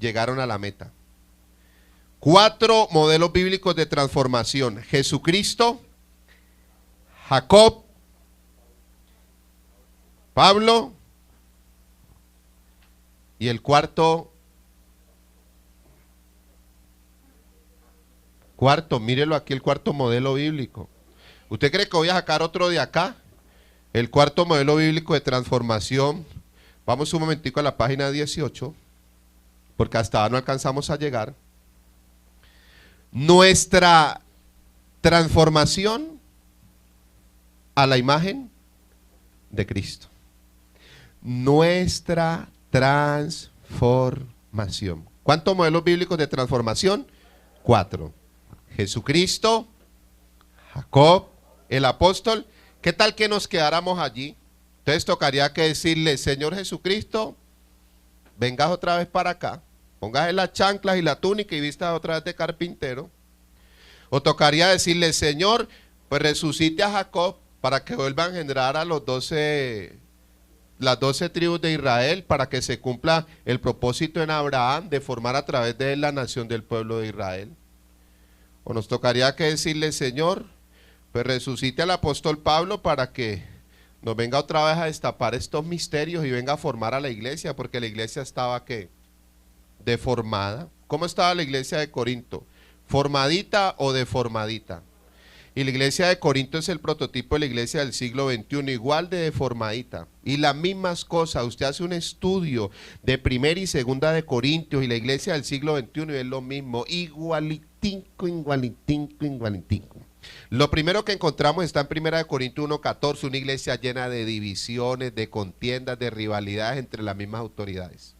llegaron a la meta. 4 modelos bíblicos de transformación: Jesucristo, Jacob, Pablo y el cuarto, mírelo aquí, el cuarto modelo bíblico. ¿Usted cree que voy a sacar otro de acá? El cuarto modelo bíblico de transformación. Vamos un momentico a la página 18, porque hasta ahora no alcanzamos a llegar. Nuestra transformación a la imagen de Cristo. Nuestra transformación. ¿Cuántos modelos bíblicos de transformación? 4. Jesucristo, Jacob, el apóstol. ¿Qué tal que nos quedáramos allí? Entonces tocaría que decirle: Señor Jesucristo, vengas otra vez para acá, pongas las chanclas y la túnica y vistas otra vez de carpintero. O tocaría decirle: Señor, pues resucite a Jacob para que vuelva a engendrar a las 12 tribus de Israel, para que se cumpla el propósito en Abraham de formar a través de él la nación del pueblo de Israel. O nos tocaría que decirle: Señor, pues resucite al apóstol Pablo para que nos venga otra vez a destapar estos misterios y venga a formar a la iglesia, porque la iglesia estaba, ¿qué? Deformada. ¿Cómo estaba la iglesia de Corinto? ¿Formadita o deformadita? Y la iglesia de Corinto es el prototipo de la iglesia del siglo XXI, igual de deformadita. Y las mismas cosas, usted hace un estudio de primera y segunda de Corintios y la iglesia del siglo XXI y es lo mismo, igualitico. Lo primero que encontramos está en primera de Corintios 1:14, una iglesia llena de divisiones, de contiendas, de rivalidades entre las mismas autoridades.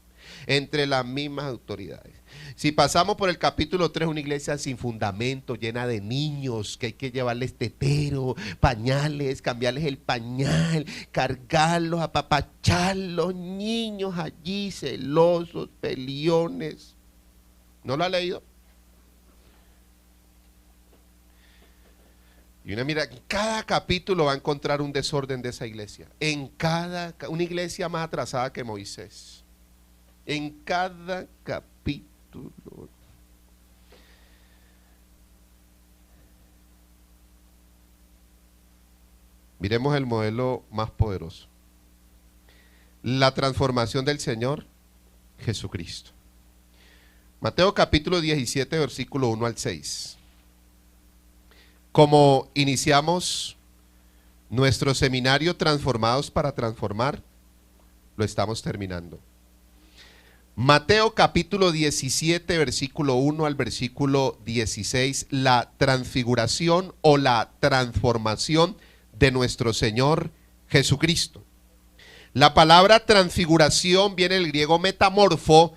Si pasamos por el capítulo 3, una iglesia sin fundamento, llena de niños, que hay que llevarles tetero, pañales, cambiarles el pañal, cargarlos, apapacharlos, niños allí celosos, peleones. ¿No lo ha leído? Y uno mira, en cada capítulo va a encontrar un desorden de esa iglesia. Una iglesia más atrasada que Moisés. En cada capítulo. Miremos el modelo más poderoso. La transformación del Señor Jesucristo. Mateo capítulo 17, versículo 1 al 6. Como iniciamos nuestro seminario Transformados para Transformar, lo estamos terminando. Mateo capítulo 17, versículo 1 al versículo 16, la transfiguración o la transformación de nuestro Señor Jesucristo. La palabra transfiguración viene del griego metamorfo,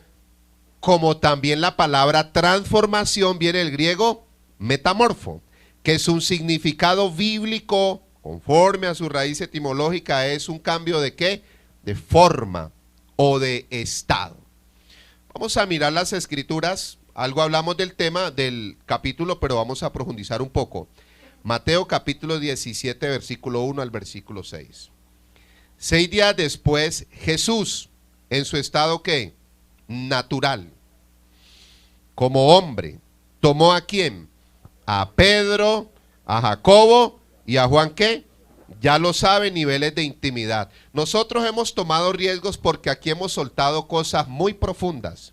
como también la palabra transformación viene del griego metamorfo, que es un significado bíblico, conforme a su raíz etimológica, es un cambio de ¿qué? De forma o de estado. Vamos a mirar las escrituras, algo hablamos del tema del capítulo, pero vamos a profundizar un poco. Mateo capítulo 17, versículo 1 al versículo 6. 6 días después, Jesús, en su estado ¿qué? Natural, como hombre, tomó ¿a quién? A Pedro, a Jacobo y a Juan, ¿qué? Ya lo saben, niveles de intimidad. Nosotros hemos tomado riesgos porque aquí hemos soltado cosas muy profundas.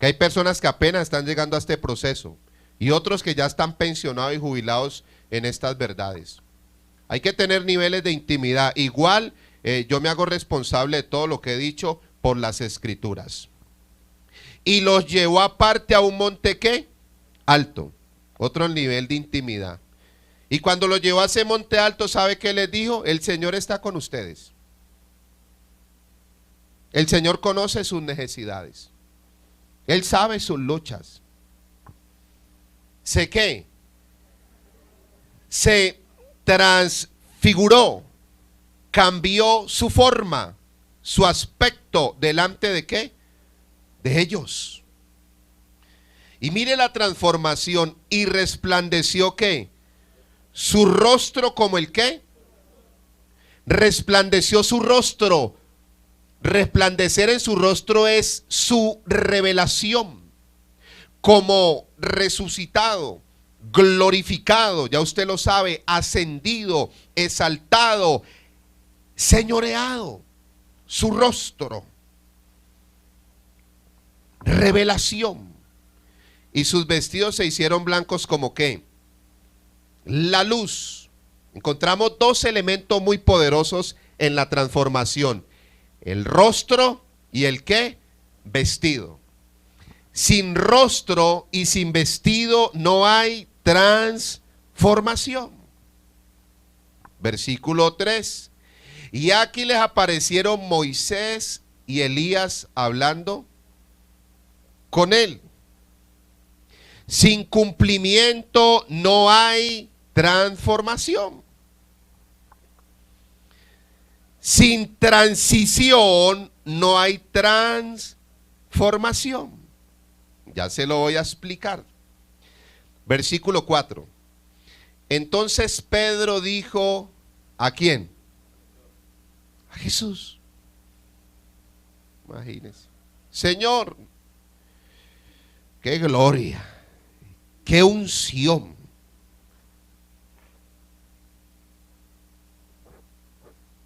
Que hay personas que apenas están llegando a este proceso y otros que ya están pensionados y jubilados en estas verdades. Hay que tener niveles de intimidad. Igual yo me hago responsable de todo lo que he dicho por las escrituras. Y los llevó aparte a un monte ¿qué? Alto. Otro nivel de intimidad. Y cuando los llevó a ese monte alto, ¿sabe qué les dijo? El Señor está con ustedes. El Señor conoce sus necesidades. Él sabe sus luchas. ¿Sé qué? Se transfiguró, cambió su forma, su aspecto delante de ¿qué? De ellos. Y mire la transformación, y resplandeció ¿qué? Su rostro como el ¿qué? Resplandeció su rostro. Resplandecer en su rostro es su revelación como resucitado, glorificado, ya usted lo sabe, ascendido, exaltado, señoreado, su rostro, revelación. Y sus vestidos se hicieron blancos como ¿qué? La luz. Encontramos dos elementos muy poderosos en la transformación: el rostro y el ¿qué? Vestido. Sin rostro y sin vestido no hay transformación. Versículo 3. Y aquí les aparecieron Moisés y Elías hablando con él. Sin cumplimiento no hay transformación. Sin transición no hay transformación. Ya se lo voy a explicar. Versículo 4. Entonces Pedro dijo, ¿a quién? A Jesús. Imagínense. Señor, qué gloria, qué unción.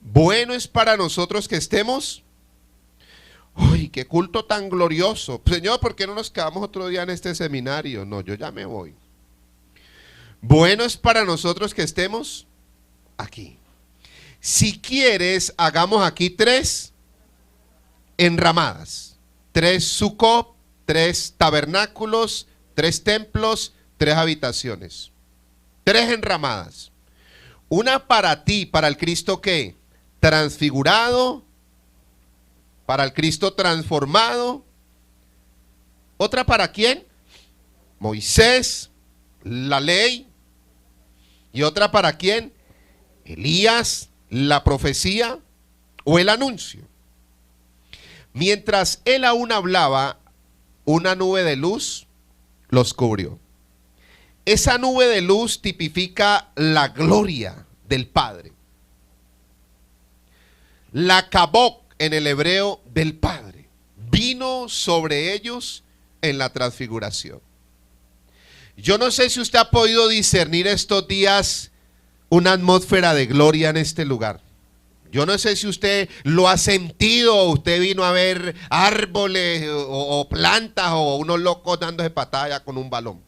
Bueno es para nosotros que estemos. ¡Ay, qué culto tan glorioso! Señor, ¿por qué no nos quedamos otro día en este seminario? No, yo ya me voy. Bueno es para nosotros que estemos aquí. Si quieres, hagamos aquí 3 enramadas. 3 Sucot, 3 tabernáculos, 3 templos, 3 habitaciones. 3 enramadas. Una para ti, para el Cristo ¿qué? Transfigurado. Para el Cristo transformado. ¿Otra para quién? Moisés, la ley. ¿Y otra para quién? Elías, la profecía o el anuncio. Mientras él aún hablaba, una nube de luz los cubrió. Esa nube de luz tipifica la gloria del Padre. La kabod en el hebreo del Padre vino sobre ellos en la transfiguración. Yo no sé si usted ha podido discernir estos días una atmósfera de gloria en este lugar. Yo no sé si usted lo ha sentido, usted vino a ver árboles o plantas o unos locos dándose patada con un balón.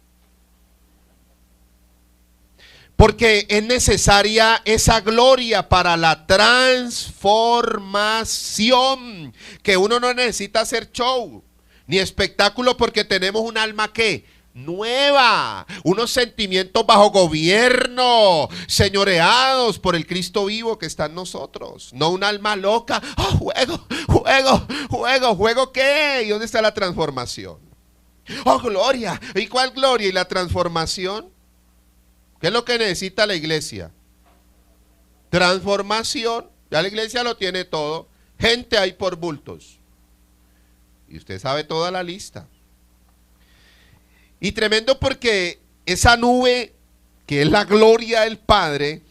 Porque es necesaria esa gloria para la transformación. Que uno no necesita hacer show ni espectáculo porque tenemos un alma que nueva, unos sentimientos bajo gobierno, señoreados por el Cristo vivo que está en nosotros. No un alma loca. Oh, juego, ¿qué? ¿Y dónde está la transformación? Oh, gloria. ¿Y cuál gloria? ¿Y la transformación? ¿Qué es lo que necesita la iglesia? Transformación. Ya la iglesia lo tiene todo. Gente hay por bultos. Y usted sabe toda la lista. Y tremendo porque esa nube, que es la gloria del Padre,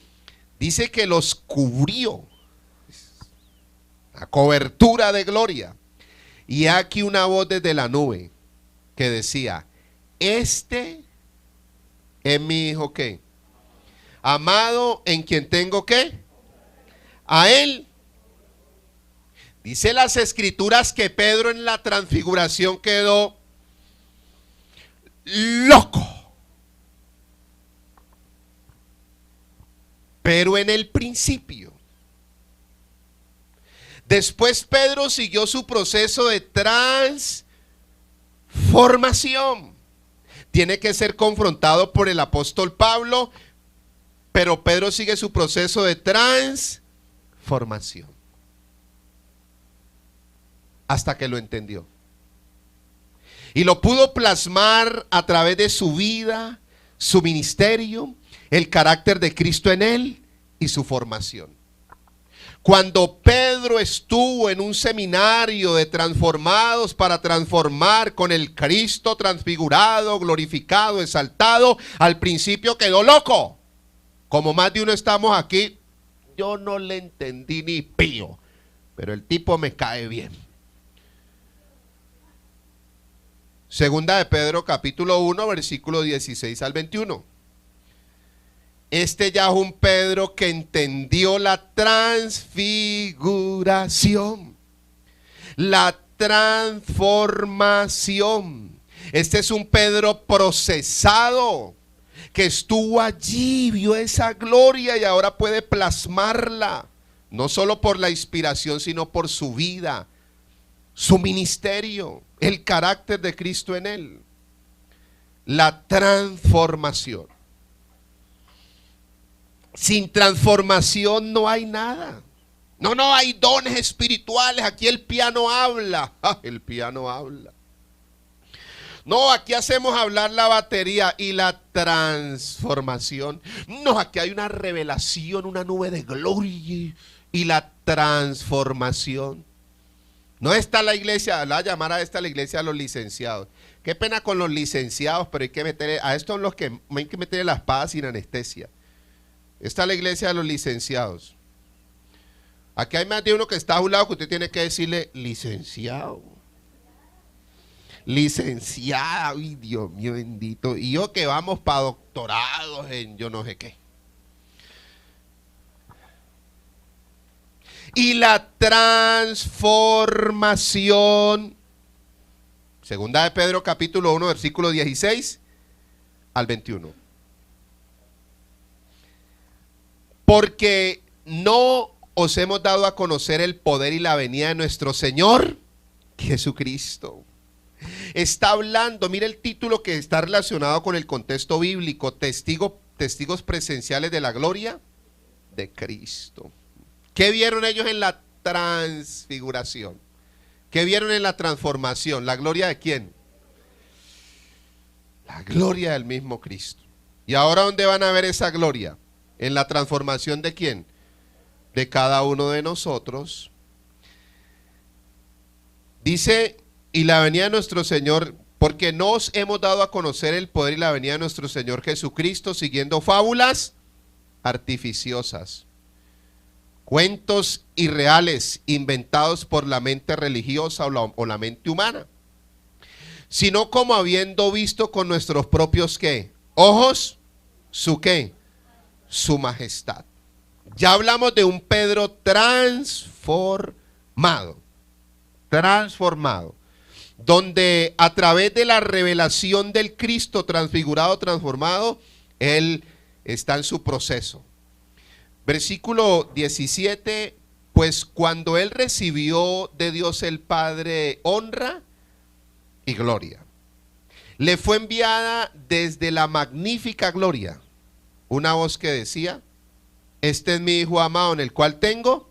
dice que los cubrió. La cobertura de gloria. Y aquí una voz desde la nube que decía, este es mi hijo ¿qué? Amado, en quien tengo ¿qué? A él. Dice las escrituras que Pedro en la transfiguración quedó loco. Pero en el principio. Después Pedro siguió su proceso de transformación. Tiene que ser confrontado por el apóstol Pablo, pero Pedro sigue su proceso de transformación. Hasta que lo entendió. Y lo pudo plasmar a través de su vida, su ministerio, el carácter de Cristo en él y su formación. Cuando Pedro estuvo en un seminario de transformados para transformar con el Cristo transfigurado, glorificado, exaltado, al principio quedó loco. Como más de uno estamos aquí, yo no le entendí ni pío. pero el tipo me cae bien. Segunda de Pedro capítulo 1, versículo 16 al 21. Este ya es un Pedro que entendió la transfiguración, la transformación. Este es un Pedro procesado, que estuvo allí, vio esa gloria y ahora puede plasmarla, no solo por la inspiración, sino por su vida, su ministerio, el carácter de Cristo en él. La transformación. Sin transformación no hay nada. No hay dones espirituales. Aquí el piano habla. El piano habla. No, aquí hacemos hablar la batería y la transformación. No, aquí hay una revelación, una nube de gloria y la transformación. No está la iglesia, la llamar a esta la iglesia a los licenciados. Qué pena con los licenciados, pero hay que meterle, a estos los que hay que meterle la espada sin anestesia. Esta es la iglesia de los licenciados. Aquí hay más de uno que está a un lado que usted tiene que decirle, licenciado. Licenciada, uy, Dios mío bendito. Y yo que vamos para doctorados en yo no sé qué. Y la transformación. Segunda de Pedro capítulo 1, versículo 16 al 21. Porque no os hemos dado a conocer el poder y la venida de nuestro Señor Jesucristo. Está hablando, mire el título que está relacionado con el contexto bíblico, testigos presenciales de la gloria de Cristo. ¿Qué vieron ellos en la transfiguración? ¿Qué vieron en la transformación? ¿La gloria de quién? La gloria del mismo Cristo. ¿Y ahora dónde van a ver esa gloria? ¿En la transformación de quién? De cada uno de nosotros. Dice, y la venida de nuestro Señor, porque nos hemos dado a conocer el poder y la venida de nuestro Señor Jesucristo, siguiendo fábulas artificiosas, cuentos irreales inventados por la mente religiosa o la mente humana, sino como habiendo visto con nuestros propios ¿qué? Ojos, su ¿qué? Su majestad. Ya hablamos de un Pedro transformado, donde a través de la revelación del Cristo transfigurado, transformado, él está en su proceso. Versículo 17, pues cuando él recibió de Dios el Padre honra y gloria, le fue enviada desde la magnífica gloria una voz que decía, este es mi Hijo amado en el cual tengo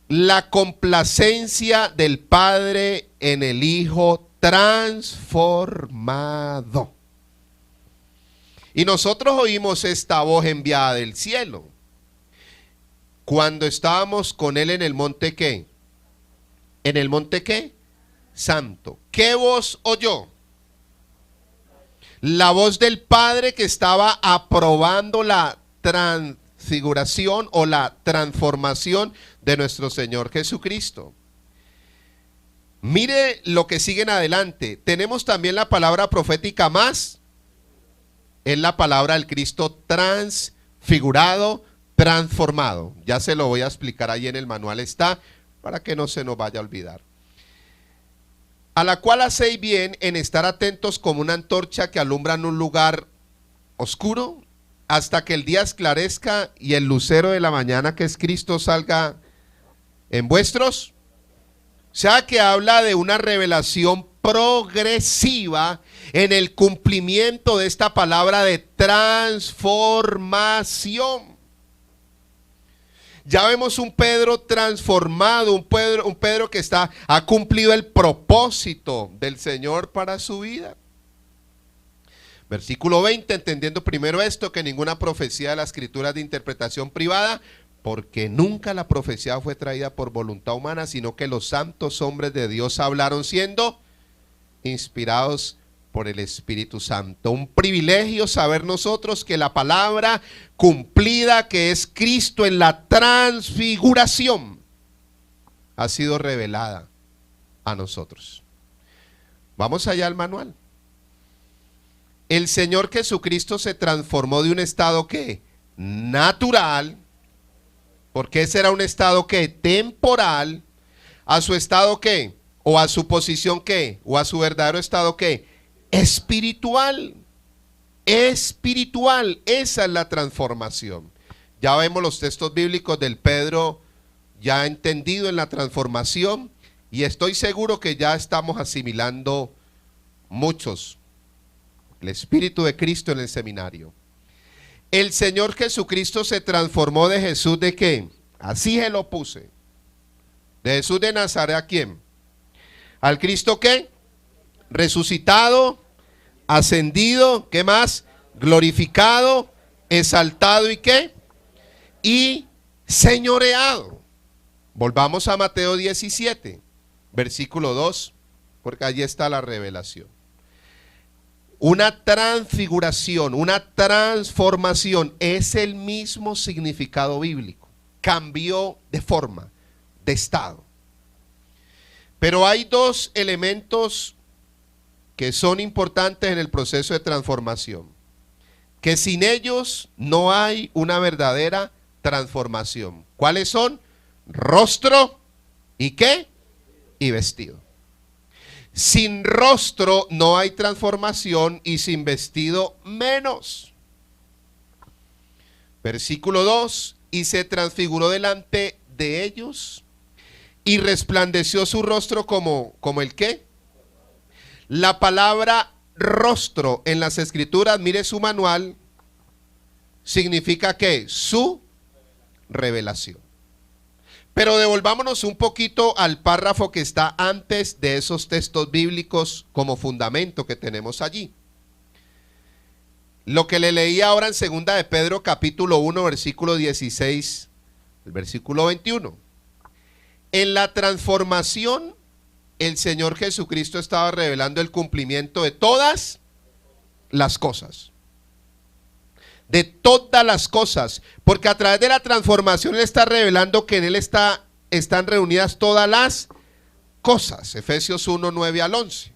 la complacencia del Padre en el Hijo transformado. Y nosotros oímos esta voz enviada del cielo cuando estábamos con él en el monte ¿qué? ¿En el monte qué? Santo. ¿Qué voz oyó? La voz del Padre que estaba aprobando la transfiguración o la transformación de nuestro Señor Jesucristo. Mire lo que sigue en adelante. Tenemos también la palabra profética más. Es la palabra del Cristo transfigurado, transformado. Ya se lo voy a explicar ahí en el manual está, para que no se nos vaya a olvidar. A la cual hacéis bien en estar atentos como una antorcha que alumbra en un lugar oscuro, hasta que el día esclarezca y el lucero de la mañana que es Cristo salga en vuestros. O sea que habla de una revelación progresiva en el cumplimiento de esta palabra de transformación. Ya vemos un Pedro transformado, un Pedro que ha cumplido el propósito del Señor para su vida. Versículo 20, entendiendo primero esto, que ninguna profecía de la Escritura es de interpretación privada, porque nunca la profecía fue traída por voluntad humana, sino que los santos hombres de Dios hablaron siendo inspirados por el Espíritu Santo. Un privilegio saber nosotros que la palabra cumplida, que es Cristo en la transfiguración, ha sido revelada a nosotros. Vamos allá al manual. El Señor Jesucristo se transformó de un estado ¿qué? Natural, porque ese era un estado ¿qué? Temporal, a su estado ¿qué? O a su posición ¿qué? O a su verdadero estado ¿qué? Espiritual. Espiritual, esa es la transformación. Ya vemos los textos bíblicos del Pedro ya entendido en la transformación, y estoy seguro que ya estamos asimilando muchos el Espíritu de Cristo en el seminario. El Señor Jesucristo se transformó de Jesús ¿de qué? Así se lo puse. De Jesús de Nazaret, ¿a quién? Al Cristo ¿qué? Resucitado, ascendido, ¿qué más? Glorificado, exaltado ¿y qué? Y señoreado. Volvamos a Mateo 17, versículo 2, porque allí está la revelación. Una transfiguración, una transformación es el mismo significado bíblico. Cambió de forma, de estado. Pero hay dos elementos que son importantes en el proceso de transformación, que sin ellos no hay una verdadera transformación. ¿Cuáles son? Rostro y ¿qué? Y vestido. Sin rostro no hay transformación y sin vestido menos. Versículo 2, y se transfiguró delante de ellos y resplandeció su rostro como ¿el qué? La palabra rostro en las escrituras, mire su manual, significa ¿qué? Su revelación. Pero devolvámonos un poquito al párrafo que está antes de esos textos bíblicos como fundamento que tenemos allí. Lo que le leí ahora en segunda de Pedro capítulo 1 versículo 16, el versículo 21. En la transformación el Señor Jesucristo estaba revelando el cumplimiento de todas las cosas. De todas las cosas, porque a través de la transformación Él está revelando que en Él están reunidas todas las cosas. Efesios 1, 9 al 11.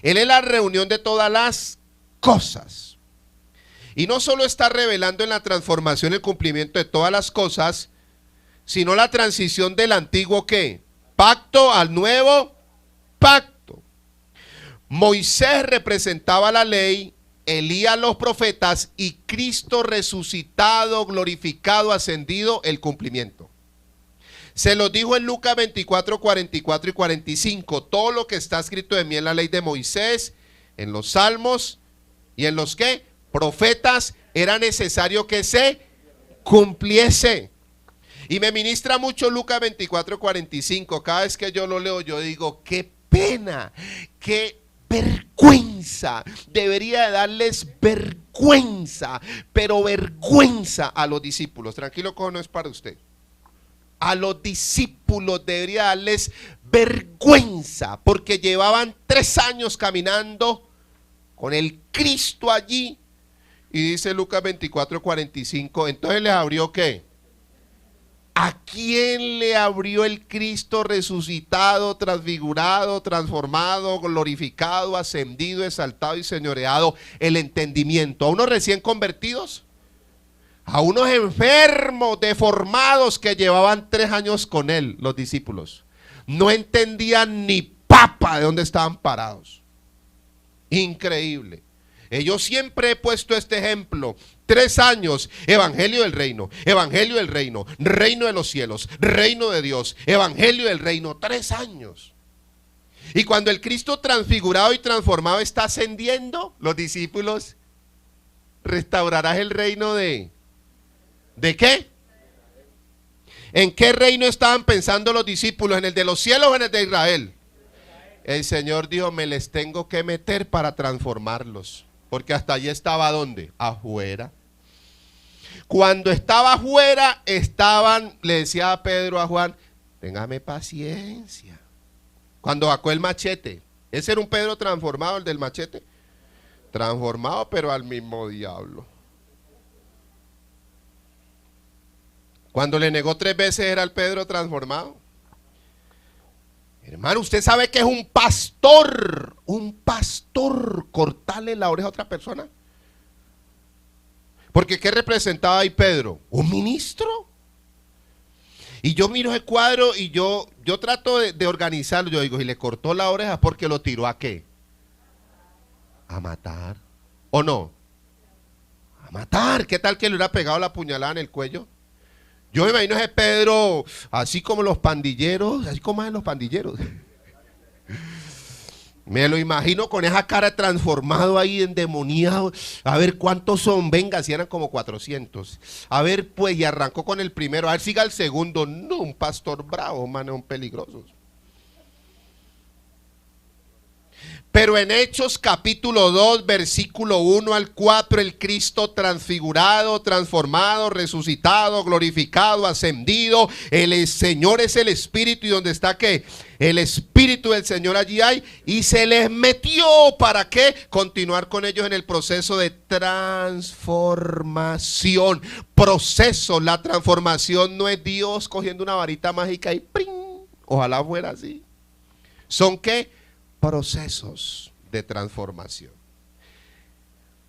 Él es la reunión de todas las cosas. Y no solo está revelando en la transformación el cumplimiento de todas las cosas, sino la transición del antiguo ¿qué? Pacto al nuevo pacto. Moisés representaba la ley, Elías los profetas y Cristo resucitado, glorificado, ascendido, el cumplimiento. Se los dijo en Lucas 24, 44 y 45, todo lo que está escrito de mí en la ley de Moisés, en los salmos y en los que profetas, era necesario que se cumpliese. Y me ministra mucho Lucas 24, 45, cada vez que yo lo leo yo digo, qué pena, qué vergüenza, debería de darles vergüenza, pero vergüenza a los discípulos. Tranquilo, que no es para usted. A los discípulos debería darles vergüenza, porque llevaban 3 años caminando con el Cristo allí. Y dice Lucas 24, 45, entonces les abrió ¿qué? ¿A quién le abrió el Cristo resucitado, transfigurado, transformado, glorificado, ascendido, exaltado y señoreado el entendimiento? ¿A unos recién convertidos? ¿A unos enfermos, deformados que llevaban 3 años con Él, los discípulos? No entendían ni papa de dónde estaban parados. Increíble. Yo siempre he puesto este ejemplo. 3 años, evangelio del reino, reino de los cielos, reino de Dios, evangelio del reino, 3 años. Y cuando el Cristo transfigurado y transformado está ascendiendo, los discípulos, restaurarás el reino ¿de qué? ¿En qué reino estaban pensando los discípulos? ¿En el de los cielos o en el de Israel? El Señor dijo, me les tengo que meter para transformarlos. Porque hasta allí estaba ¿dónde? Afuera. Cuando estaba afuera, le decía a Pedro, a Juan, téngame paciencia. Cuando sacó el machete, ese era un Pedro transformado, el del machete. Transformado, pero al mismo diablo. Cuando le negó 3 veces era el Pedro transformado. Hermano, usted sabe que es un pastor cortarle la oreja a otra persona. Porque ¿qué representaba ahí Pedro? ¿Un ministro? Y yo miro ese cuadro y yo trato de organizarlo. Yo digo, y le cortó la oreja porque lo tiró ¿a qué? A matar. ¿O no? A matar. ¿Qué tal que le hubiera pegado la puñalada en el cuello? Yo me imagino ese Pedro, así como los pandilleros, así como hacen los pandilleros. Me lo imagino con esa cara transformado ahí, endemoniado. A ver cuántos son, venga, si eran como 400. A ver, pues, y arrancó con el primero. A ver, siga el segundo. No, un pastor bravo, mano, un peligroso. Pero en Hechos capítulo 2, versículo 1 al 4, el Cristo transfigurado, transformado, resucitado, glorificado, ascendido. El Señor es el Espíritu, y donde está ¿qué? El Espíritu del Señor allí hay, y se les metió ¿para qué? Continuar con ellos en el proceso de transformación. Proceso, la transformación no es Dios cogiendo una varita mágica y ¡pring! Ojalá fuera así. ¿Son qué? Procesos de transformación.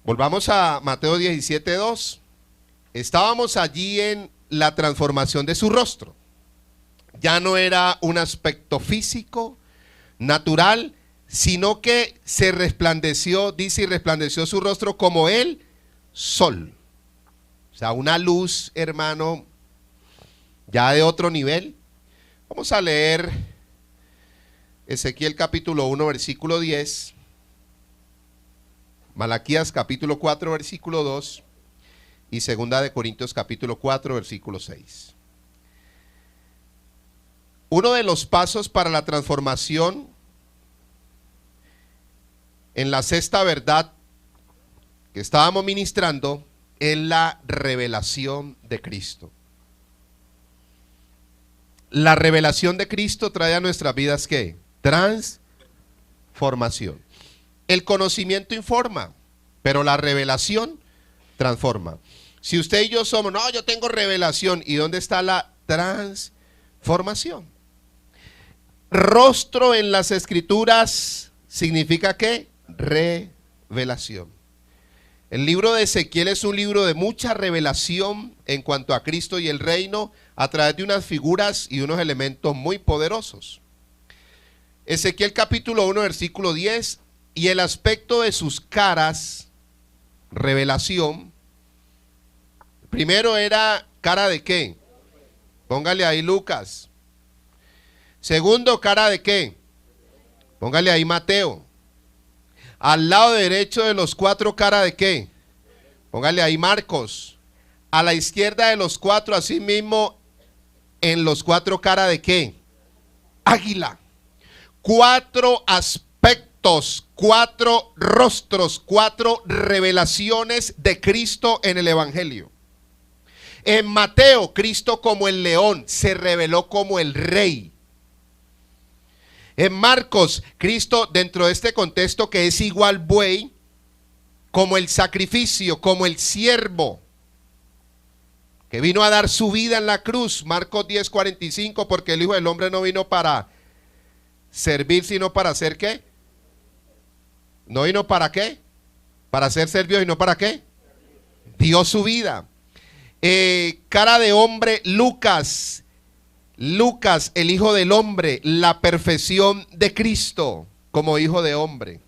Volvamos a Mateo 17:2. Estábamos allí en la transformación de su rostro. Ya no era un aspecto físico, natural, sino que se resplandeció, dice, y resplandeció su rostro como el sol. O sea, una luz, hermano, ya de otro nivel. Vamos a leer Ezequiel capítulo 1, versículo 10, Malaquías capítulo 4, versículo 2 y segunda de Corintios capítulo 4, versículo 6. Uno de los pasos para la transformación en la sexta verdad que estábamos ministrando es la revelación de Cristo. La revelación de Cristo trae a nuestras vidas ¿qué? Transformación. El conocimiento informa, pero la revelación transforma. Si usted y yo somos, no, yo tengo revelación, ¿y dónde está la transformación? Rostro en las Escrituras significa ¿qué? Revelación. El libro de Ezequiel es un libro de mucha revelación en cuanto a Cristo y el reino a través de unas figuras y unos elementos muy poderosos. Ezequiel capítulo 1, versículo 10, y el aspecto de sus caras, revelación. Primero era cara de qué. Póngale ahí Lucas. Segundo, cara de qué. Póngale ahí Mateo. Al lado derecho de los cuatro, cara de qué. Póngale ahí Marcos. A la izquierda de los cuatro, así mismo, en los cuatro, cara de qué. Águila. Cuatro aspectos, cuatro rostros, cuatro revelaciones de Cristo en el Evangelio. En Mateo, Cristo como el león, se reveló como el rey. En Marcos, Cristo dentro de este contexto que es igual buey, como el sacrificio, como el siervo, que vino a dar su vida en la cruz. Marcos 10:45, porque el Hijo del Hombre no vino para servir, sino para hacer ¿qué? No vino para qué, para ser servido, sino para qué, dio su vida. Cara de hombre, Lucas, el Hijo del Hombre, la perfección de Cristo como Hijo de Hombre.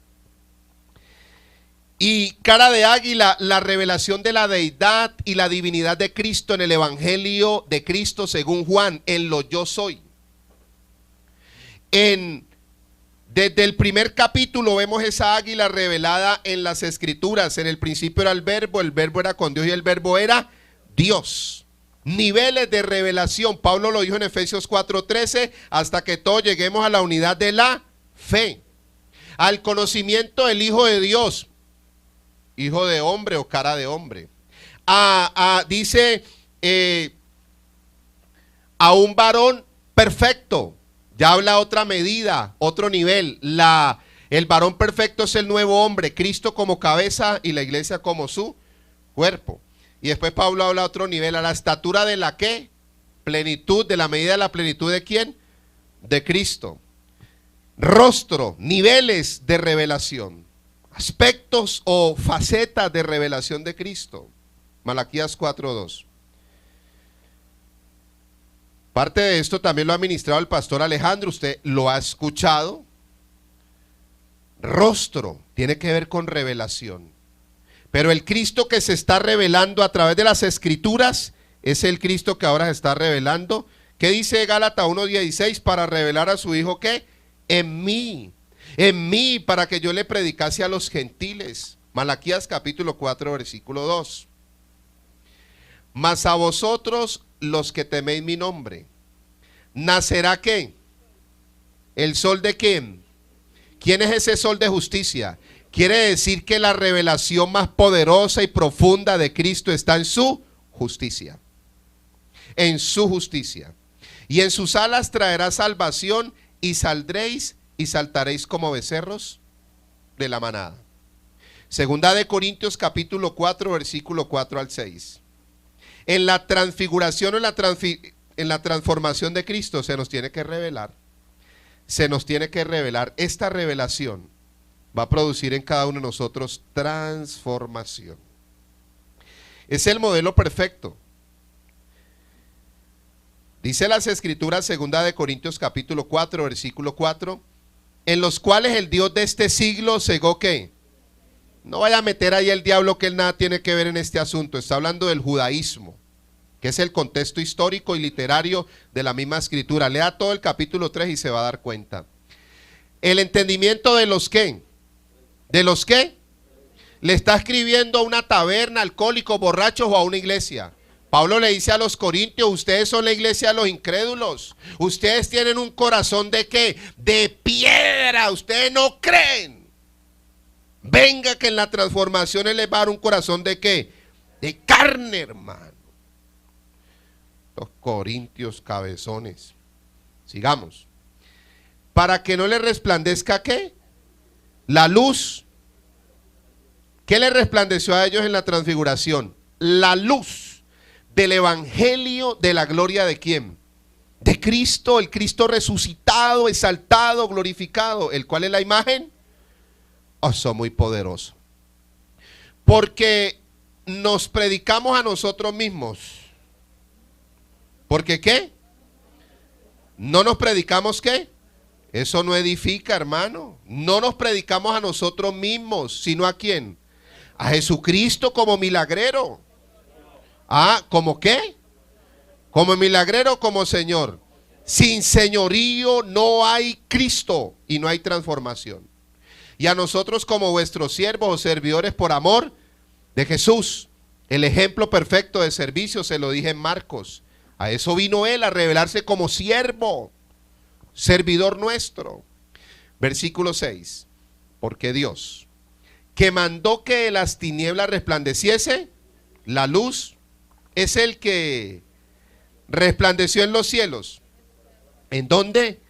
Y cara de águila, la revelación de la deidad y la divinidad de Cristo en el Evangelio de Cristo según Juan, en lo yo soy. Desde el primer capítulo vemos esa águila revelada en las Escrituras. En el principio era el verbo era con Dios y el verbo era Dios. Niveles de revelación, Pablo lo dijo en Efesios 4:13, hasta que todos lleguemos a la unidad de la fe, al conocimiento del Hijo de Dios, hijo de hombre o cara de hombre. Dice a un varón perfecto. Ya habla otra medida, otro nivel. El varón perfecto es el nuevo hombre, Cristo como cabeza y la iglesia como su cuerpo. Y después Pablo habla a otro nivel, a la estatura de la ¿qué? Plenitud, de la medida de la plenitud de ¿quién? De Cristo. Rostro, niveles de revelación, aspectos o facetas de revelación de Cristo. Malaquías 4:2. Parte de esto también lo ha ministrado el pastor Alejandro, usted lo ha escuchado. Rostro tiene que ver con revelación. Pero el Cristo que se está revelando a través de las Escrituras es el Cristo que ahora se está revelando. ¿Qué dice Gálatas 1:16? Para revelar a su Hijo, ¿qué? En mí, para que yo le predicase a los gentiles. Malaquías capítulo 4, versículo 2. Mas a vosotros los que teméis mi nombre, ¿nacerá qué? ¿El sol de quién? ¿Quién es ese sol de justicia? Quiere decir que la revelación más poderosa y profunda de Cristo está en su justicia. En su justicia. Y en sus alas traerá salvación, y saldréis y saltaréis como becerros de la manada. Segunda de Corintios capítulo 4, versículo 4 al 6. En la transfiguración o en la transformación de Cristo se nos tiene que revelar. Se nos tiene que revelar. Esta revelación va a producir en cada uno de nosotros transformación. Es el modelo perfecto. Dice las Escrituras, segunda de Corintios capítulo 4, versículo 4, en los cuales el Dios de este siglo cegó ¿qué? No vaya a meter ahí el diablo, que él nada tiene que ver en este asunto. Está hablando del judaísmo, que es el contexto histórico y literario de la misma Escritura. Lea todo el capítulo 3 y se va a dar cuenta. El entendimiento de los ¿qué? ¿De los qué? Le está escribiendo a una taberna, alcohólicos, borrachos o a una iglesia. Pablo le dice a los corintios, ustedes son la iglesia de los incrédulos. Ustedes tienen un corazón ¿de qué? De piedra. Ustedes no creen. Venga que en la transformación él les va a dar un corazón ¿de qué? De carne, hermano. Los corintios cabezones. Sigamos. Para que no le resplandezca ¿qué? La luz. ¿Qué le resplandeció a ellos en la transfiguración? La luz del evangelio de la gloria ¿de quién? De Cristo, el Cristo resucitado, exaltado, glorificado, el cual es la imagen. Eso muy poderoso. Porque nos predicamos a nosotros mismos. ¿Porque qué? ¿No nos predicamos qué? Eso no edifica, hermano. No nos predicamos a nosotros mismos, sino ¿a quién? A Jesucristo como milagrero. ¿Cómo qué? Como milagrero, como Señor. Sin señorío no hay Cristo y no hay transformación. Y a nosotros como vuestros siervos o servidores por amor de Jesús, el ejemplo perfecto de servicio, se lo dije en Marcos. A eso vino Él, a revelarse como siervo, servidor nuestro. Versículo 6. Porque Dios, que mandó que de las tinieblas resplandeciese la luz, es el que resplandeció en los cielos. ¿En dónde?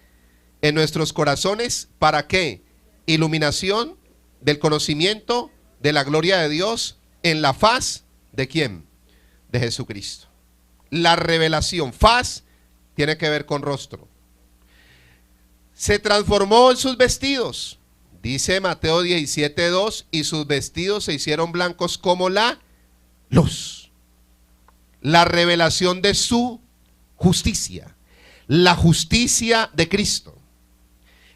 En nuestros corazones. ¿Para qué? Iluminación del conocimiento de la gloria de Dios en la faz ¿de quién? De Jesucristo. La revelación, faz, tiene que ver con rostro. Se transformó en sus vestidos. Dice Mateo 17:2, y sus vestidos se hicieron blancos como la luz. La revelación de su justicia, la justicia de Cristo.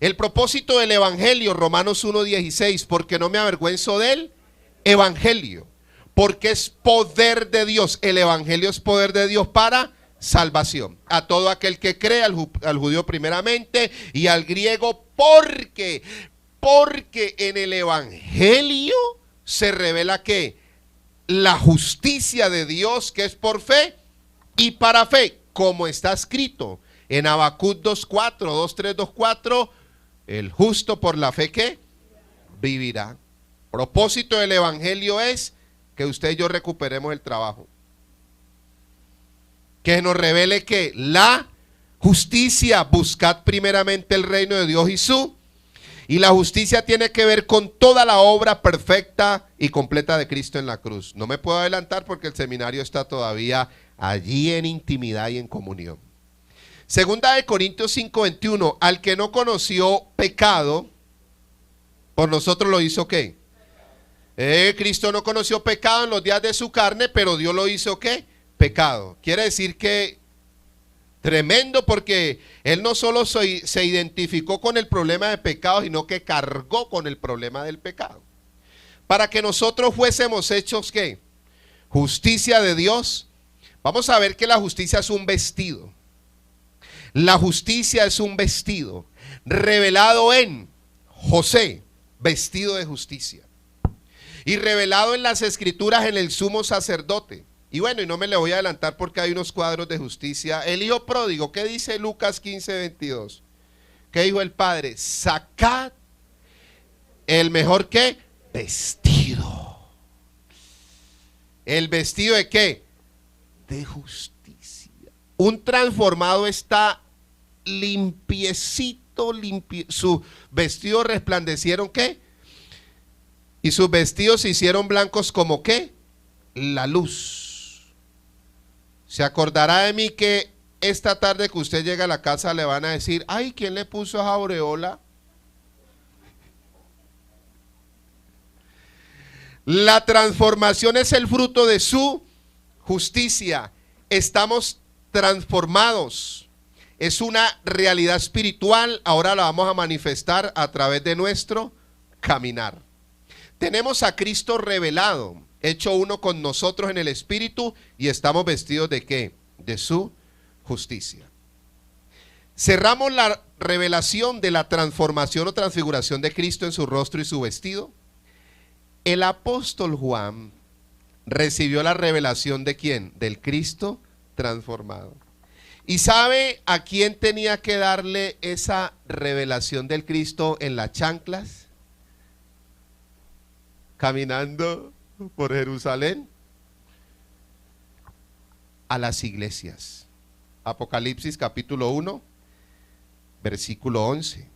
El propósito del evangelio, Romanos 1:16, porque no me avergüenzo del evangelio, porque es poder de Dios. El evangelio es poder de Dios para salvación a todo aquel que cree, al judío primeramente y al griego, porque en el evangelio se revela que la justicia de Dios, que es por fe y para fe, como está escrito en Habacuc 2:4, 2:3, 2:4, el justo por la fe que vivirá. Propósito del evangelio es que usted y yo recuperemos el trabajo, que nos revele que la justicia, buscad primeramente el reino de Dios y la justicia tiene que ver con toda la obra perfecta y completa de Cristo en la cruz. No me puedo adelantar porque el seminario está todavía allí en intimidad y en comunión. Segunda de Corintios 5:21, al que no conoció pecado, por nosotros lo hizo ¿qué? Cristo no conoció pecado en los días de su carne, pero Dios lo hizo ¿qué? Pecado. Quiere decir que tremendo, porque Él no solo se identificó con el problema de pecado, sino que cargó con el problema del pecado. Para que nosotros fuésemos hechos ¿qué? Justicia de Dios. Vamos a ver que la justicia es un vestido. La justicia es un vestido revelado en José, vestido de justicia, y revelado en las escrituras en el sumo sacerdote. Y bueno, y no me le voy a adelantar porque hay unos cuadros de justicia. El hijo pródigo, ¿qué dice Lucas 15:22? ¿Qué dijo el padre? Sacad el mejor ¿qué? Vestido. ¿El vestido de qué? De justicia. Un transformado está limpiecito, sus vestidos resplandecieron ¿qué? Y sus vestidos se hicieron blancos como ¿qué? La luz. Se acordará de mí que esta tarde que usted llega a la casa le van a decir, ay, ¿quién le puso esa aureola? La transformación es el fruto de su justicia. Estamos transformados. Es una realidad espiritual. Ahora la vamos a manifestar a través de nuestro caminar. Tenemos a Cristo revelado, hecho uno con nosotros en el Espíritu, y estamos vestidos de ¿qué? De su justicia. Cerramos la revelación de la transformación o transfiguración de Cristo en su rostro y su vestido. El apóstol Juan recibió la revelación de ¿quién? Del Cristo transformado. ¿Y sabe a quién tenía que darle esa revelación del Cristo en las chanclas? Caminando por Jerusalén. A las iglesias. Apocalipsis capítulo 1, versículo 11.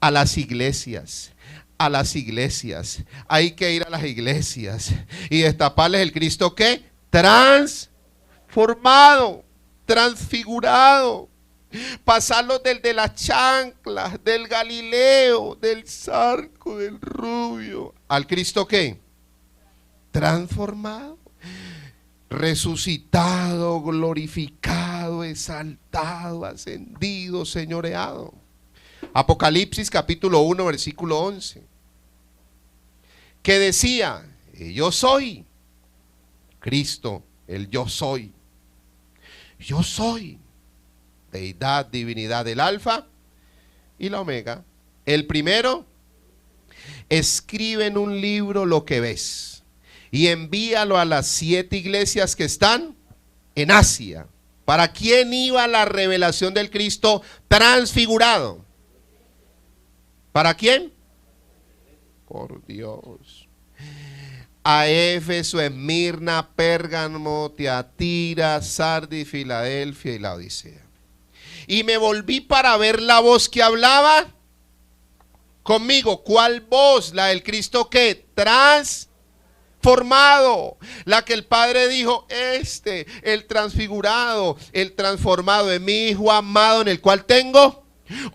A las iglesias. A las iglesias. Hay que ir a las iglesias y destaparles el Cristo ¿qué? Transformado, transfigurado. Pasarlos del de las chanclas, del Galileo, del Zarco, del Rubio, al Cristo ¿qué? Transformado, resucitado, glorificado, exaltado, ascendido, señoreado. Apocalipsis capítulo 1, versículo 11. Que decía, yo soy Cristo, el yo soy. Yo soy deidad, divinidad, el alfa y la omega. El primero, escribe en un libro lo que ves y envíalo a las 7 iglesias que están en Asia. ¿Para quién iba la revelación del Cristo transfigurado? ¿Para quién? Por Dios. A Éfeso, Esmirna, Pérgamo, Tiatira, Sardis, Filadelfia y la Odisea. Y me volví para ver la voz que hablaba conmigo. ¿Cuál voz? La del Cristo que transformado. La que el Padre dijo, el transfigurado, el transformado es mi Hijo amado en el cual tengo.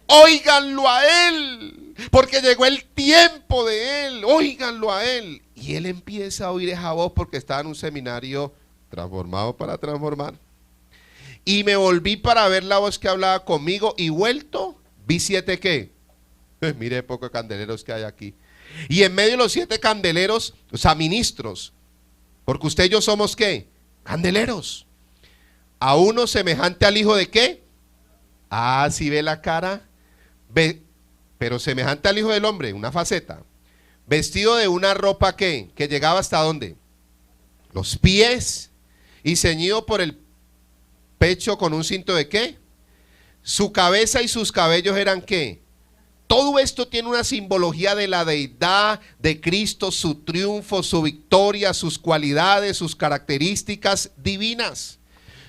Óiganlo a Él. Porque llegó el tiempo de Él, óiganlo a Él. Y Él empieza a oír esa voz porque estaba en un seminario transformado para transformar. Y me volví para ver la voz que hablaba conmigo y vuelto, vi 7 ¿qué? Mire pocos candeleros que hay aquí. Y en medio de los 7 candeleros, o sea, ministros, porque usted y yo somos ¿qué? Candeleros. A uno semejante al Hijo de ¿qué? Ah, si ve la cara, ve. Pero semejante al Hijo del Hombre, una faceta, vestido de una ropa que llegaba hasta ¿dónde? Los pies, y ceñido por el pecho con un cinto de ¿qué? Su cabeza y sus cabellos eran ¿qué? Todo esto tiene una simbología de la deidad de Cristo, su triunfo, su victoria, sus cualidades, sus características divinas.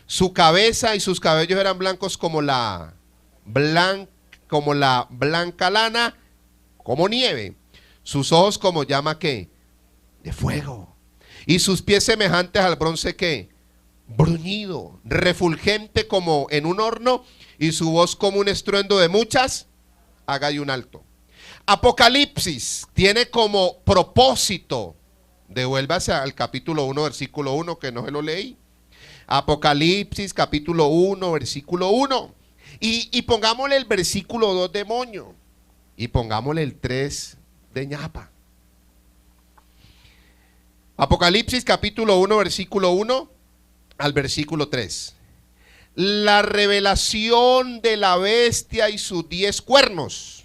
Su cabeza y sus cabellos eran blancos como la blanca lana, como nieve. Sus ojos como llama ¿qué? De fuego. Y sus pies semejantes al bronce ¿qué? bruñido, refulgente como en un horno, y su voz como un estruendo de muchas. Haga ahí un alto. Apocalipsis tiene como propósito, devuélvase al capítulo 1, versículo 1, que no se lo leí. Apocalipsis, capítulo 1, versículo 1. Y pongámosle el versículo 2 de moño. Y pongámosle el 3 de ñapa. Apocalipsis, capítulo 1, versículo 1 al versículo 3. La revelación de la bestia y sus 10 cuernos.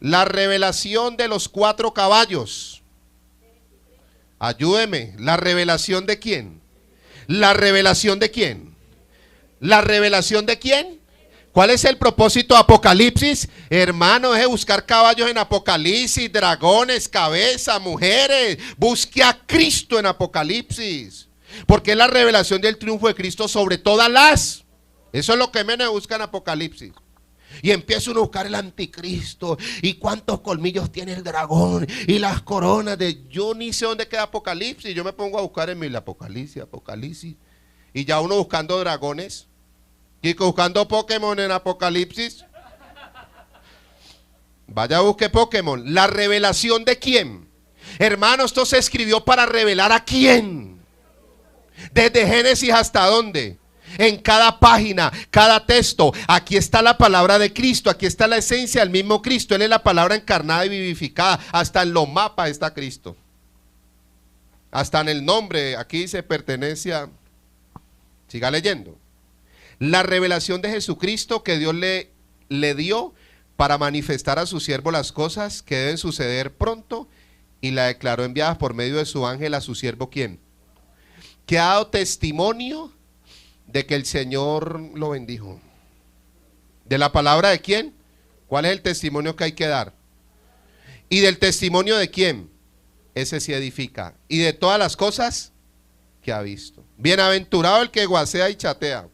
La revelación de los 4 caballos. Ayúdeme. ¿La revelación de quién? ¿La revelación de quién? ¿La revelación de quién? ¿Cuál es el propósito de Apocalipsis? Hermano, deje buscar caballos en Apocalipsis, dragones, cabeza, mujeres. Busque a Cristo en Apocalipsis. Porque es la revelación del triunfo de Cristo sobre todas las. Eso es lo que menos busca en Apocalipsis. Y empieza uno a buscar el anticristo. Y cuántos colmillos tiene el dragón. Y las coronas de... Yo ni sé dónde queda Apocalipsis. Yo me pongo a buscar en mi Apocalipsis. Y ya uno buscando dragones. Y buscando Pokémon en Apocalipsis. Vaya, busque Pokémon. ¿La revelación de quién? Hermano, esto se escribió para revelar a quién. Desde Génesis hasta dónde. En cada página, cada texto, aquí está la palabra de Cristo, aquí está la esencia del mismo Cristo. Él es la palabra encarnada y vivificada. Hasta en los mapas está Cristo. Hasta en el nombre, aquí se pertenece a... Siga leyendo. La revelación de Jesucristo que Dios le dio para manifestar a su siervo las cosas que deben suceder pronto, y la declaró enviada por medio de su ángel a su siervo, ¿quién? Que ha dado testimonio de que el Señor lo bendijo. ¿De la palabra de quién? ¿Cuál es el testimonio que hay que dar? ¿Y del testimonio de quién? Ese sí edifica. ¿Y de todas las cosas que ha visto? Bienaventurado el que guasea y chatea.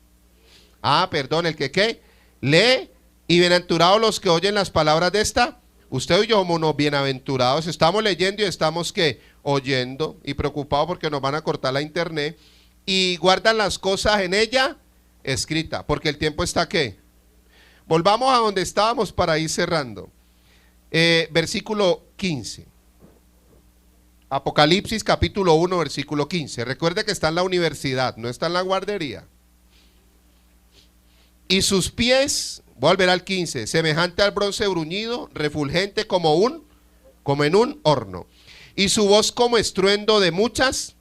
El que ¿qué? Lee. Y bienaventurados los que oyen las palabras de esta. Usted y yo somos unos bienaventurados. Estamos leyendo y estamos ¿qué? Oyendo y preocupados porque nos van a cortar la internet. Y guardan las cosas en ella escrita, porque el tiempo está ¿qué? Volvamos a donde estábamos para ir cerrando. Versículo 15. Apocalipsis capítulo 1, versículo 15. Recuerde que está en la universidad, no está en la guardería. Y sus pies, voy a volver al 15, semejante al bronce bruñido, refulgente como en un horno. Y su voz como estruendo de muchas.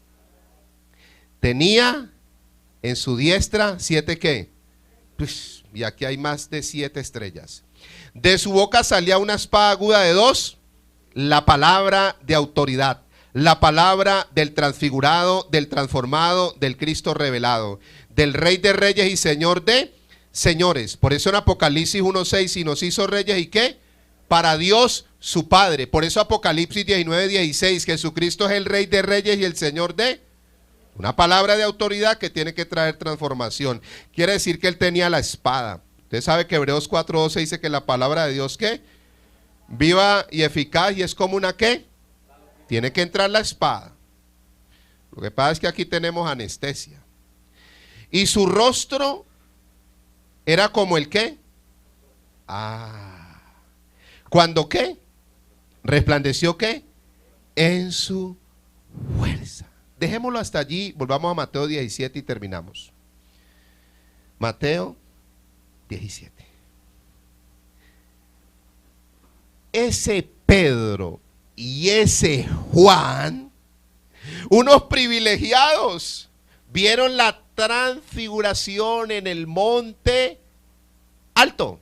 Tenía en su diestra 7 ¿qué? Pues, y aquí hay más de 7 estrellas. De su boca salía una espada aguda de 2, la palabra de autoridad, la palabra del transfigurado, del transformado, del Cristo revelado, del Rey de reyes y Señor de señores. Por eso en Apocalipsis 1:6, y nos hizo reyes y ¿qué? Para Dios su Padre. Por eso Apocalipsis 19:16, Jesucristo es el Rey de reyes y el Señor de... Una palabra de autoridad que tiene que traer transformación. Quiere decir que él tenía la espada. Usted sabe que Hebreos 4:12 dice que la palabra de Dios ¿qué? Viva y eficaz, y es como una ¿qué? Tiene que entrar la espada. Lo que pasa es que aquí tenemos anestesia. Y su rostro era como el ¿qué? ¿Cuándo qué? Resplandeció ¿qué? En su fuerza. Dejémoslo hasta allí, volvamos a Mateo 17 y terminamos. Mateo 17. Ese Pedro y ese Juan, unos privilegiados, vieron la transfiguración en el monte alto.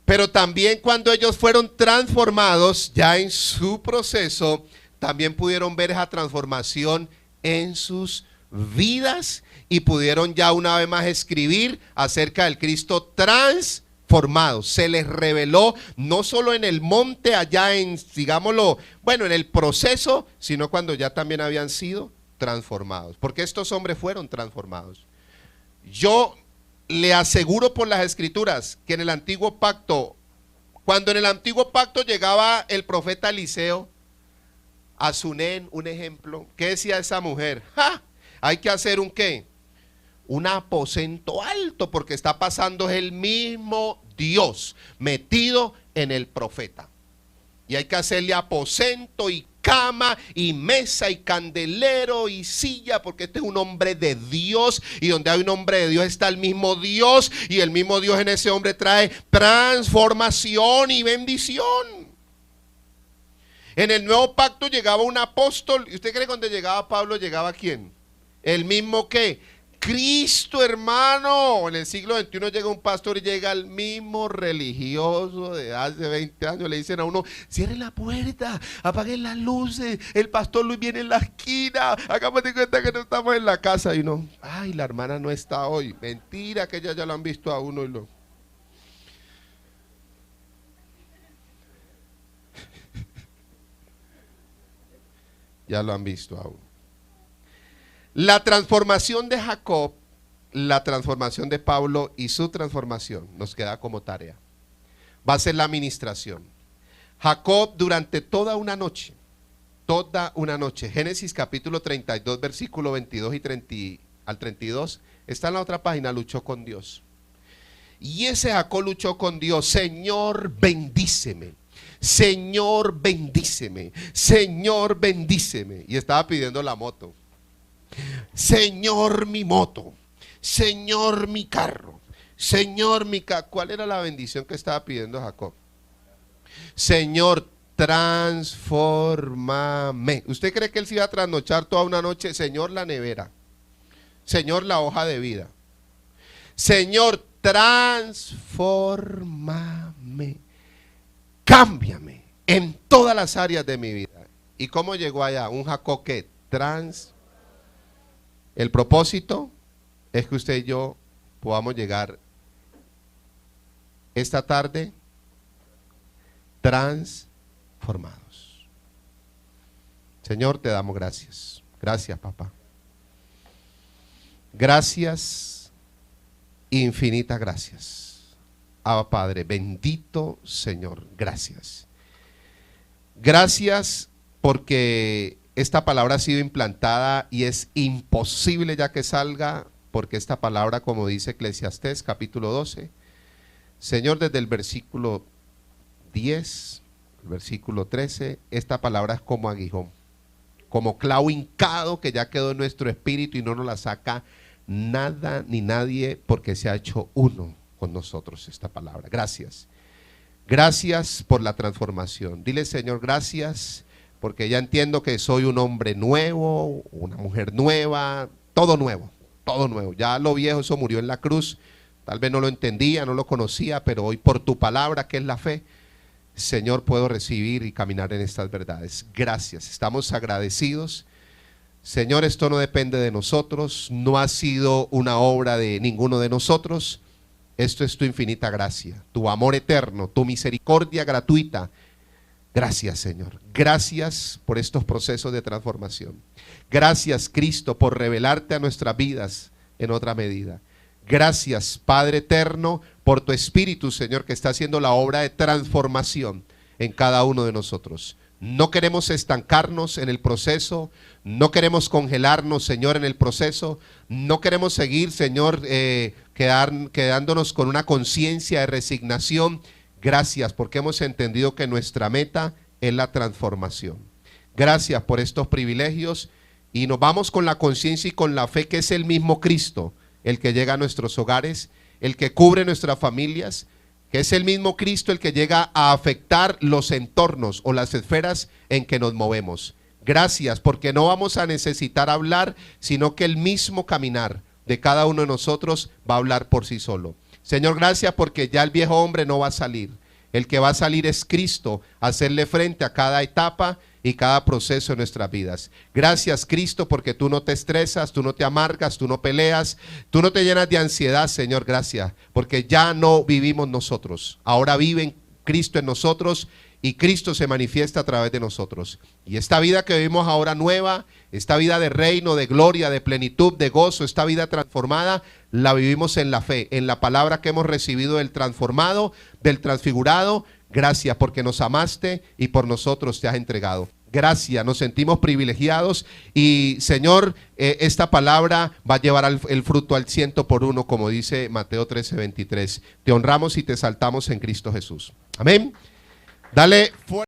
Pero también cuando ellos fueron transformados, ya en su proceso, también pudieron ver esa transformación en sus vidas y pudieron ya una vez más escribir acerca del Cristo transformado. Se les reveló no solo en el monte allá en, digámoslo, bueno, en el proceso, sino cuando ya también habían sido transformados. Porque estos hombres fueron transformados. Yo le aseguro por las escrituras que en el antiguo pacto, cuando en el antiguo pacto llegaba el profeta Eliseo A Sunén, un ejemplo. ¿Qué decía esa mujer? ¡Ja! Hay que hacer un ¿qué? Un aposento alto, porque está pasando el mismo Dios metido en el profeta. Y hay que hacerle aposento y cama y mesa y candelero y silla, porque este es un hombre de Dios, y donde hay un hombre de Dios está el mismo Dios, y el mismo Dios en ese hombre trae transformación y bendición. En el nuevo pacto llegaba un apóstol, y usted cree que cuando llegaba Pablo llegaba ¿quién? El mismo que Cristo, hermano. En el siglo XXI llega un pastor y llega el mismo religioso de hace 20 años. Le dicen a uno: cierren la puerta, apaguen las luces, el pastor Luis viene en la esquina, hagamos de cuenta que no estamos en la casa. Y uno: ay, la hermana no está hoy. Mentira, que ya lo han visto a uno y lo... ya lo han visto a uno. La transformación de Jacob, la transformación de Pablo y su transformación nos queda como tarea. Va a ser la administración. Jacob durante toda una noche, Génesis capítulo 32, versículo 22 al 32, está en la otra página, luchó con Dios. Y ese Jacob luchó con Dios: Señor, bendíceme. Señor, bendíceme. Señor, bendíceme. Y estaba pidiendo la moto. Señor, mi moto. Señor, mi carro. Señor, mi carro. ¿Cuál era la bendición que estaba pidiendo Jacob? Señor, transfórmame. ¿Usted cree que él se iba a trasnochar toda una noche? Señor, la nevera. Señor, la hoja de vida. Señor, transfórmame. Cámbiame en todas las áreas de mi vida. ¿Y cómo llegó allá? Un Jacob que El propósito es que usted y yo podamos llegar esta tarde transformados. Señor, te damos gracias. Gracias, papá. Gracias, infinitas gracias. Abba Padre, bendito Señor, gracias. Gracias porque esta palabra ha sido implantada y es imposible ya que salga, porque esta palabra, como dice Eclesiastés capítulo 12, Señor, desde el versículo 10, el versículo 13, esta palabra es como aguijón, como clavo hincado que ya quedó en nuestro espíritu y no nos la saca nada ni nadie, porque se ha hecho uno con nosotros esta palabra. Gracias. Gracias por la transformación. Dile: Señor, gracias, porque ya entiendo que soy un hombre nuevo, una mujer nueva, todo nuevo, todo nuevo. Ya lo viejo, eso murió en la cruz. Tal vez no lo entendía, no lo conocía, pero hoy por tu palabra, que es la fe, Señor, puedo recibir y caminar en estas verdades. Gracias, estamos agradecidos. Señor, esto no depende de nosotros, no ha sido una obra de ninguno de nosotros. Esto es tu infinita gracia, tu amor eterno, tu misericordia gratuita. Gracias, Señor. Gracias por estos procesos de transformación. Gracias, Cristo, por revelarte a nuestras vidas en otra medida. Gracias, Padre eterno, por tu Espíritu, Señor, que está haciendo la obra de transformación en cada uno de nosotros. No queremos estancarnos en el proceso, no queremos congelarnos, Señor, en el proceso, no queremos seguir, Señor, quedándonos con una conciencia de resignación. Gracias, porque hemos entendido que nuestra meta es la transformación. Gracias por estos privilegios, y nos vamos con la conciencia y con la fe que es el mismo Cristo, el que llega a nuestros hogares, el que cubre nuestras familias, que es el mismo Cristo el que llega a afectar los entornos o las esferas en que nos movemos. Gracias, porque no vamos a necesitar hablar, sino que el mismo caminar de cada uno de nosotros va a hablar por sí solo. Señor, gracias porque ya el viejo hombre no va a salir. El que va a salir es Cristo, a hacerle frente a cada etapa y cada proceso de nuestras vidas. Gracias, Cristo, porque tú no te estresas, tú no te amargas, tú no peleas, tú no te llenas de ansiedad, Señor. Gracias, porque ya no vivimos nosotros. Ahora vive Cristo en nosotros y Cristo se manifiesta a través de nosotros. Y esta vida que vivimos ahora nueva, esta vida de reino, de gloria, de plenitud, de gozo, esta vida transformada, la vivimos en la fe, en la palabra que hemos recibido del transformado, del transfigurado. Gracias porque nos amaste y por nosotros te has entregado. gracia, nos sentimos privilegiados y Señor, esta palabra va a llevar el fruto al 100 por 1, como dice Mateo 13:23. Te honramos y te exaltamos en Cristo Jesús. Amén. Dale fuerte.